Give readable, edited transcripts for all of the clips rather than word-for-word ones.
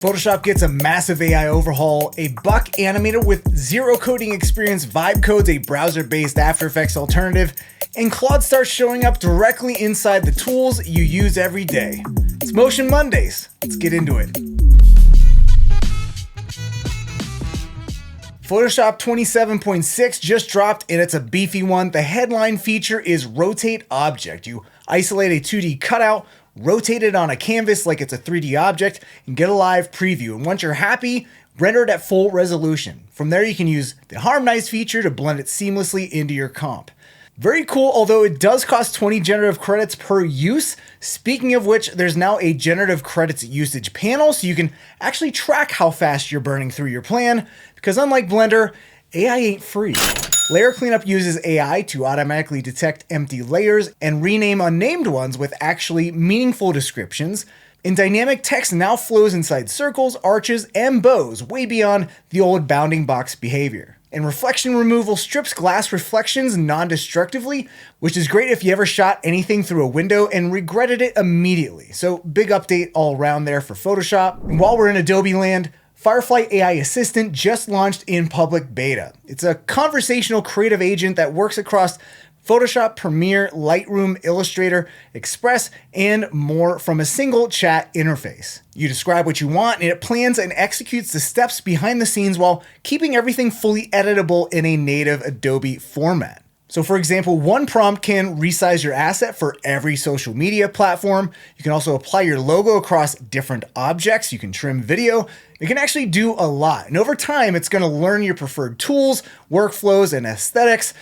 Photoshop gets a massive AI overhaul, a buck animator with zero coding experience vibe codes a browser-based After Effects alternative, and Claude starts showing up directly inside the tools you use every day. It's Motion Mondays. Let's get into it. Photoshop 27.6 just dropped and it's a beefy one. The headline feature is Rotate Object. You isolate a 2D cutout, rotate it on a canvas like it's a 3D object, and get a live preview. And once you're happy, render it at full resolution. From there, you can use the Harmonize feature to blend it seamlessly into your comp. Very cool, although it does cost 20 generative credits per use. Speaking of which, there's now a generative credits usage panel, so you can actually track how fast you're burning through your plan, because unlike Blender, AI ain't free. Layer Cleanup uses AI to automatically detect empty layers and rename unnamed ones with actually meaningful descriptions. And dynamic text now flows inside circles, arches, and bows, way beyond the old bounding box behavior. And reflection removal strips glass reflections non-destructively, which is great if you ever shot anything through a window and regretted it immediately. So big update all around there for Photoshop. And while we're in Adobe land, Firefly AI Assistant just launched in public beta. It's a conversational creative agent that works across Photoshop, Premiere, Lightroom, Illustrator, Express, and more from a single chat interface. You describe what you want, and it plans and executes the steps behind the scenes while keeping everything fully editable in a native Adobe format. So for example, one prompt can resize your asset for every social media platform. You can also apply your logo across different objects. You can trim video. It can actually do a lot. And over time, it's going to learn your preferred tools, workflows, and aesthetics,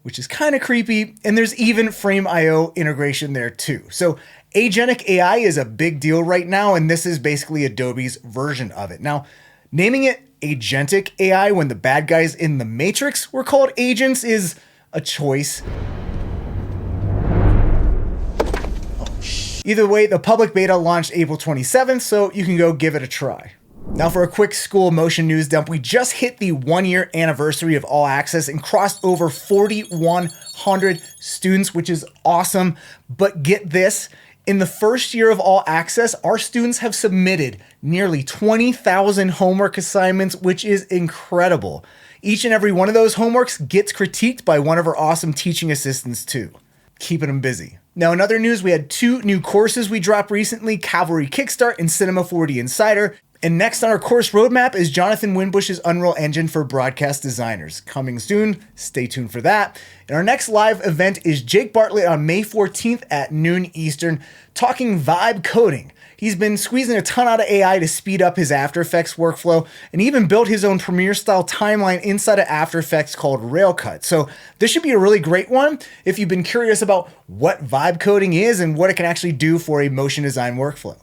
which is kind of creepy. And there's even Frame.io integration there too. So agentic AI is a big deal right now, and this is basically Adobe's version of it. Now, naming it agentic AI when the bad guys in the Matrix were called agents is a choice. Either way, the public beta launched April 27th, so you can go give it a try. Now for a quick school motion news dump, we just hit the 1-year anniversary of All Access and crossed over 4,100 students, which is awesome. But get this, in the first year of All Access, our students have submitted nearly 20,000 homework assignments, which is incredible. Each and every one of those homeworks gets critiqued by one of our awesome teaching assistants too, keeping them busy. Now in other news, we had 2 new courses we dropped recently, Cavalry Kickstart and Cinema 4D Insider. And next on our course roadmap is Jonathan Winbush's Unreal Engine for Broadcast Designers. Coming soon, stay tuned for that. And our next live event is Jake Bartlett on May 14th at noon Eastern, talking vibe coding. He's been squeezing a ton out of AI to speed up his After Effects workflow, and even built his own Premiere-style timeline inside of After Effects called Railcut. So this should be a really great one if you've been curious about what vibe coding is and what it can actually do for a motion design workflow.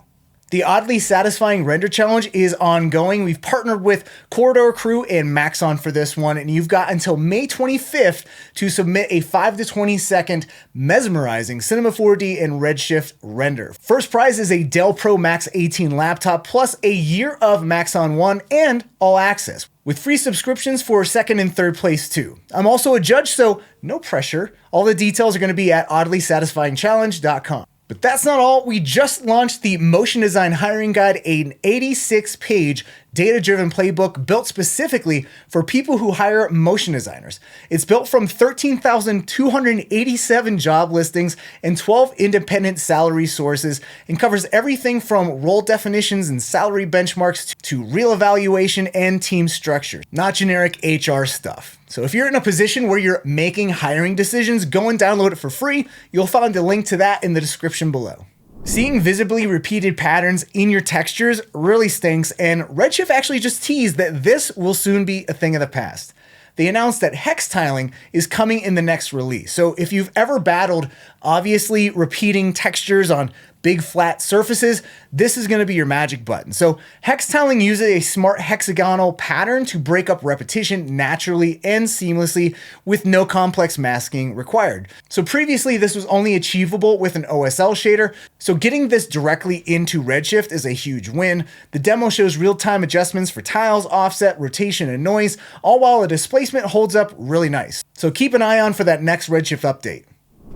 The Oddly Satisfying Render Challenge is ongoing. We've partnered with Corridor Crew and Maxon for this one, and you've got until May 25th to submit a 5 to 20 second mesmerizing Cinema 4D and Redshift render. First prize is a Dell Pro Max 18 laptop, plus a year of Maxon One and All Access, with free subscriptions for second and third place too. I'm also a judge, so no pressure. All the details are going to be at oddlysatisfyingchallenge.com. But that's not all. We just launched the Motion Design Hiring Guide, an 86-page data-driven playbook built specifically for people who hire motion designers. It's built from 13,287 job listings and 12 independent salary sources, and covers everything from role definitions and salary benchmarks to real evaluation and team structure, not generic HR stuff. So if you're in a position where you're making hiring decisions, go and download it for free. You'll find a link to that in the description below. Seeing visibly repeated patterns in your textures really stinks, and Redshift actually just teased that this will soon be a thing of the past. They announced that hex tiling is coming in the next release. So if you've ever battled obviously repeating textures on big flat surfaces, this is going to be your magic button. So hex tiling uses a smart hexagonal pattern to break up repetition naturally and seamlessly with no complex masking required. So previously this was only achievable with an OSL shader, so getting this directly into Redshift is a huge win. The demo shows real-time adjustments for tiles, offset, rotation, and noise, all while the displacement holds up really nice. So keep an eye on for that next Redshift update.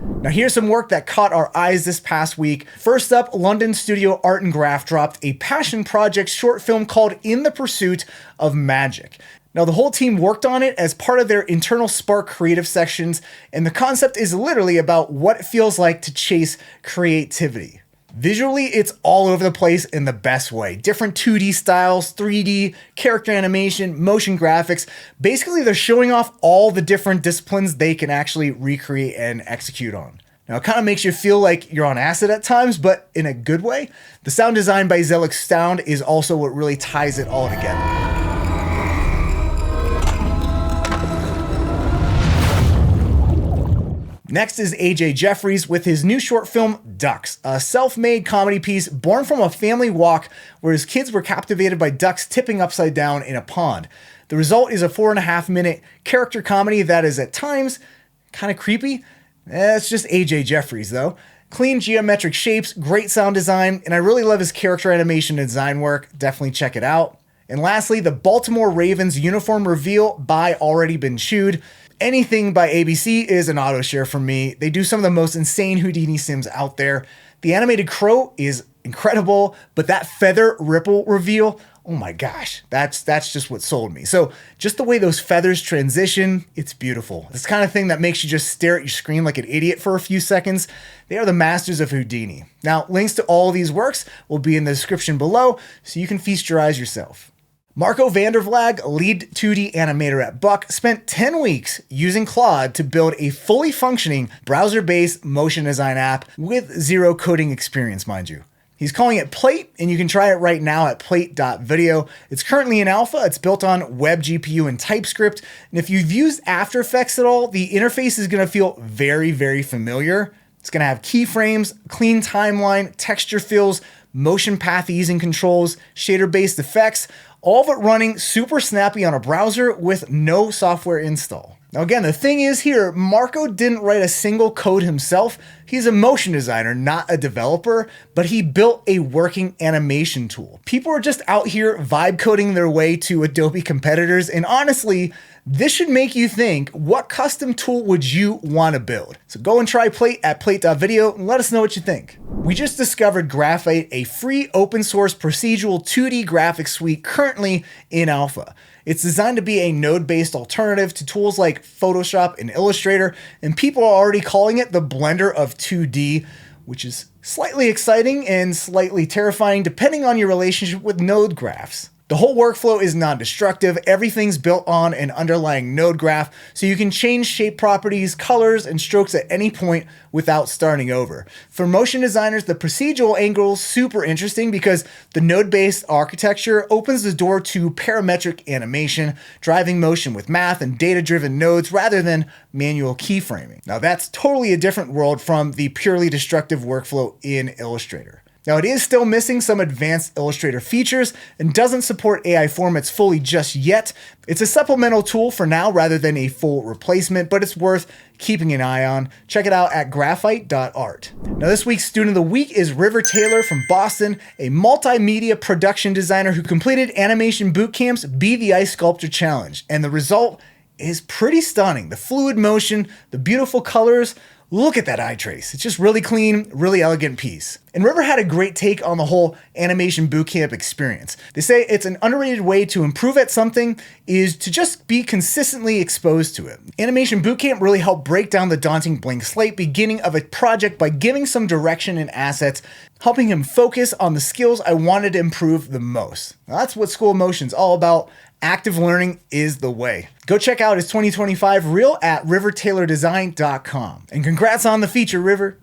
Now here's some work that caught our eyes this past week. First up, London studio Art and Graph dropped a passion project short film called In the Pursuit of Magic. Now the whole team worked on it as part of their internal Spark creative sections, and the concept is literally about what it feels like to chase creativity. Visually, it's all over the place in the best way. Different 2D styles, 3D, character animation, motion graphics. Basically, they're showing off all the different disciplines they can actually recreate and execute on. Now, it kind of makes you feel like you're on acid at times, but in a good way. The sound design by Zelix Sound is also what really ties it all together. Next is AJ Jeffries with his new short film, Ducks, a self-made comedy piece born from a family walk where his kids were captivated by ducks tipping upside down in a pond. The result is a 4.5-minute character comedy that is at times kind of creepy. It's just AJ Jeffries though. Clean geometric shapes, great sound design, and I really love his character animation and design work. Definitely check it out. And lastly, the Baltimore Ravens uniform reveal by Already Been Chewed. Anything by ABC is an auto share for me. They do some of the most insane Houdini sims out there. The animated crow is incredible, but that feather ripple reveal, oh my gosh, that's just what sold me. So just the way those feathers transition, it's beautiful. It's the kind of thing that makes you just stare at your screen like an idiot for a few seconds. They are the masters of Houdini. Now, links to all of these works will be in the description below, so you can feast your eyes yourself. Marco Vandervlag, lead 2D animator at Buck, spent 10 weeks using Claude to build a fully functioning browser-based motion design app with zero coding experience, mind you. He's calling it Plate, and you can try it right now at plate.video. It's currently in alpha. It's built on Web GPU and TypeScript. And if you've used After Effects at all, the interface is going to feel very, very familiar. It's going to have keyframes, clean timeline, texture fills, motion path easing controls, shader-based effects, all of it running super snappy on a browser with no software install. Now again, the thing is here, Marco didn't write a single code himself. He's a motion designer, not a developer, but he built a working animation tool. People are just out here vibe coding their way to Adobe competitors, and honestly, this should make you think, what custom tool would you want to build? So go and try Plate at plate.video and let us know what you think. We just discovered Graphite, a free open source procedural 2D graphics suite currently in alpha. It's designed to be a node-based alternative to tools like Photoshop and Illustrator, and people are already calling it the Blender of 2D, which is slightly exciting and slightly terrifying depending on your relationship with node graphs. The whole workflow is non-destructive. Everything's built on an underlying node graph, so you can change shape properties, colors, and strokes at any point without starting over. For motion designers, the procedural angle is super interesting because the node-based architecture opens the door to parametric animation, driving motion with math and data-driven nodes rather than manual keyframing. Now that's totally a different world from the purely destructive workflow in Illustrator. Now it is still missing some advanced Illustrator features and doesn't support AI formats fully just yet. It's a supplemental tool for now rather than a full replacement, but it's worth keeping an eye on. Check it out at graphite.art. Now this week's Student of the Week is River Taylor from Boston, a multimedia production designer who completed animation bootcamp's Be the Ice Sculptor Challenge, and the result is pretty stunning. The fluid motion, the beautiful colors. Look at that eye trace. It's just really clean, really elegant piece. And River had a great take on the whole animation bootcamp experience. They say it's an underrated way to improve at something is to just be consistently exposed to it. Animation bootcamp really helped break down the daunting blank slate beginning of a project by giving some direction and assets, helping him focus on the skills I wanted to improve the most. Now, that's what School of Motion's all about. Active learning is the way. Go check out his 2025 reel at rivertaylordesign.com. And congrats on the feature, River.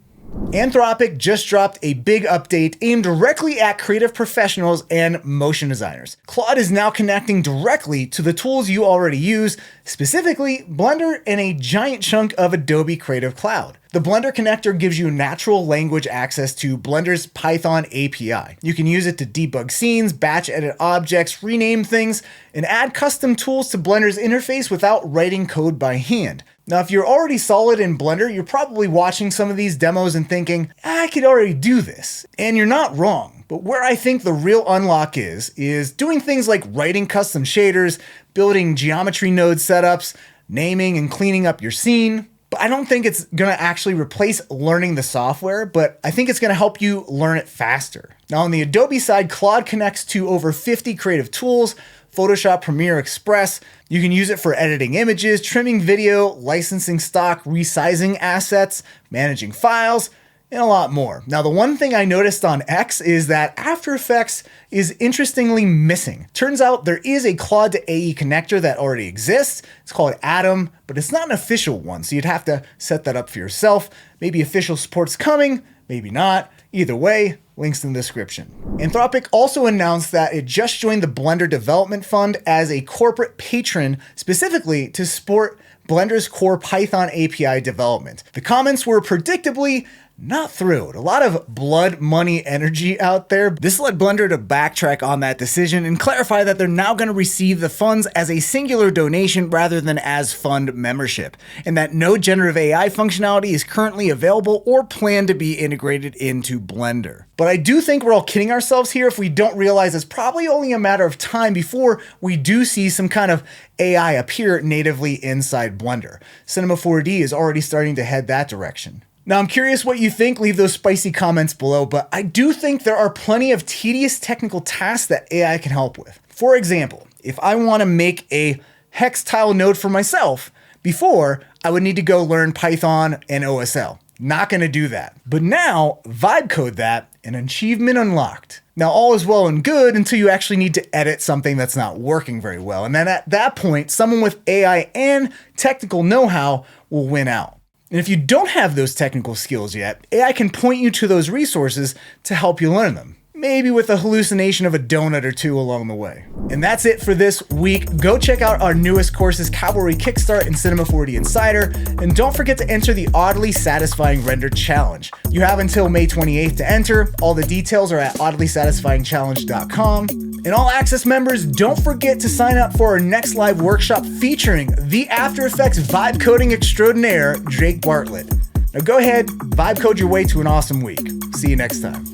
Anthropic just dropped a big update aimed directly at creative professionals and motion designers. Claude is now connecting directly to the tools you already use, specifically Blender and a giant chunk of Adobe Creative Cloud. The Blender connector gives you natural language access to Blender's Python API. You can use it to debug scenes, batch edit objects, rename things, and add custom tools to Blender's interface without writing code by hand. Now, if you're already solid in Blender, you're probably watching some of these demos and thinking, I could already do this. And you're not wrong. But where I think the real unlock is doing things like writing custom shaders, building geometry node setups, naming and cleaning up your scene. I don't think it's gonna actually replace learning the software, but I think it's gonna help you learn it faster. Now on the Adobe side, Claude connects to over 50 creative tools, Photoshop, Premiere, Express. You can use it for editing images, trimming video, licensing stock, resizing assets, managing files, and a lot more. Now, the one thing I noticed on X is that After Effects is interestingly missing. Turns out there is a Claude to AE connector that already exists. It's called Atom, but it's not an official one, so you'd have to set that up for yourself. Maybe official support's coming, maybe not. Either way, links in the description. Anthropic also announced that it just joined the Blender Development Fund as a corporate patron, specifically to support Blender's core Python API development. The comments were predictably not thrilled. A lot of blood money energy out there. This led Blender to backtrack on that decision and clarify that they're now going to receive the funds as a singular donation rather than as fund membership, and that no generative AI functionality is currently available or planned to be integrated into Blender. But I do think we're all kidding ourselves here if we don't realize it's probably only a matter of time before we do see some kind of AI appear natively inside Blender. Cinema 4D is already starting to head that direction. Now, I'm curious what you think. Leave those spicy comments below, but I do think there are plenty of tedious technical tasks that AI can help with. For example, if I want to make a hex tile node for myself, before I would need to go learn Python and OSL. Not going to do that. But now, vibe code that, and achievement unlocked. Now, all is well and good until you actually need to edit something that's not working very well. And then at that point, someone with AI and technical know-how will win out. And if you don't have those technical skills yet, AI can point you to those resources to help you learn them. Maybe with a hallucination of a donut or two along the way. And that's it for this week. Go check out our newest courses, Cavalry Kickstart and Cinema 4D Insider. And don't forget to enter the Oddly Satisfying Render Challenge. You have until May 28th to enter. All the details are at oddlysatisfyingchallenge.com. And all access members, don't forget to sign up for our next live workshop featuring the After Effects vibe coding extraordinaire, Drake Bartlett. Now go ahead, vibe code your way to an awesome week. See you next time.